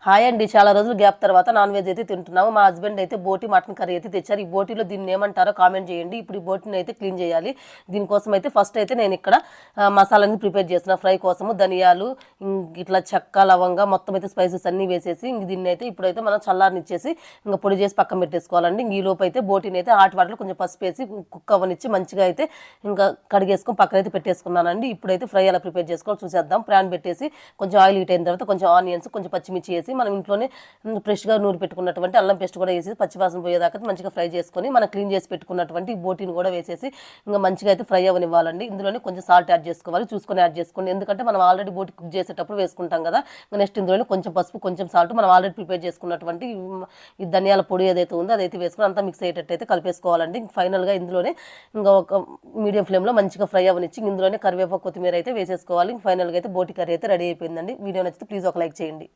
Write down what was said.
Hi అండి, చాలా రోజులు గ్యాప్ తర్వాత నాన్ వెజ్ అయితే తింటున్నాము. మా హస్బెండ్ అయితే బోటి మటన్ కర్రీ అయితే తెచ్చారు. ఈ బోటిలో దీన్ని ఏమంటారో కామెంట్ చేయండి. ఇప్పుడు ఈ బోటిని అయితే క్లీన్ చేయాలి. దీనికోసం అయితే ఫస్ట్ అయితే నేను ఇక్కడ మసాలాని ప్రిపేర్ చేసిన ఫ్రై కోసము ధనియాలు, ఇట్లా చెక్క, లవంగా మొత్తం అయితే స్పైసెస్ అన్నీ వేసేసి దీన్ని అయితే ఇప్పుడైతే మనం చల్లారనిచ్చేసి ఇంకా పొడి చేసి పక్కన పెట్టేసుకోవాలండి. ఈ లోపు అయితే బోటిని అయితే హాట్ వాటర్లో కొంచెం పసుపు వేసి కుక్ అవ్వనిచ్చి మంచిగా అయితే ఇంకా కడిగేసుకొని పక్కన అయితే పెట్టేసుకున్నానండి. ఇప్పుడైతే ఫ్రై ఎలా ప్రిపేర్ చేసుకోవాలి చూసేద్దాం. ప్యాన్ పెట్టేసి కొంచెం ఆయిల్ హీట్ అయిన తర్వాత కొంచెం ఆనియన్స్, కొంచెం పచ్చిమిర్చి వేసి మనం ఇంట్లోనే ఫ్రెష్గా నూరి పెట్టుకున్నటువంటి అల్లం పేస్ట్ కూడా వేసి పచ్చివాసన పోయేదాకా మంచిగా ఫ్రై చేసుకొని మనం క్లీన్ చేసి పెట్టుకున్నటువంటి బోటీని కూడా వేసేసి ఇంకా మంచిగా అయితే ఫ్రై అవ్వనివ్వాలండి. ఇందులోనే కొంచెం సాల్ట్ యాడ్ చేసుకోవాలి, చూసుకొని యాడ్ చేసుకోండి. ఎందుకంటే మనం ఆల్రెడీ బోటి కుక్ చేసేటప్పుడు వేసుకుంటాం కదా. నెక్స్ట్ ఇందులోనే కొంచెం పసుపు, కొంచెం సాల్ట్, మనం ఆల్రెడీ ప్రిపేర్ చేసుకున్నటువంటి ఈ ధనియాల పొడి ఏదైతే ఉందో అదైతే వేసుకొని అంతా మిక్స్ అయ్యేటట్టు అయితే కలిపేసుకోవాలండి. ఫైనల్గా ఇందులోనే ఇంకా ఒక మీడియం ఫ్లేమ్లో మంచిగా ఫ్రై అవ్వనిచ్చి ఇందులోనే కరివేపాకు, కొత్తిమీర అయితే వేసేసుకోవాలి. ఫైనల్గా అయితే బోటి కర్రీ అయితే రెడీ అయిపోయిందండి. వీడియో నచ్చితే ప్లీజ్ ఒక లైక్ చేయండి.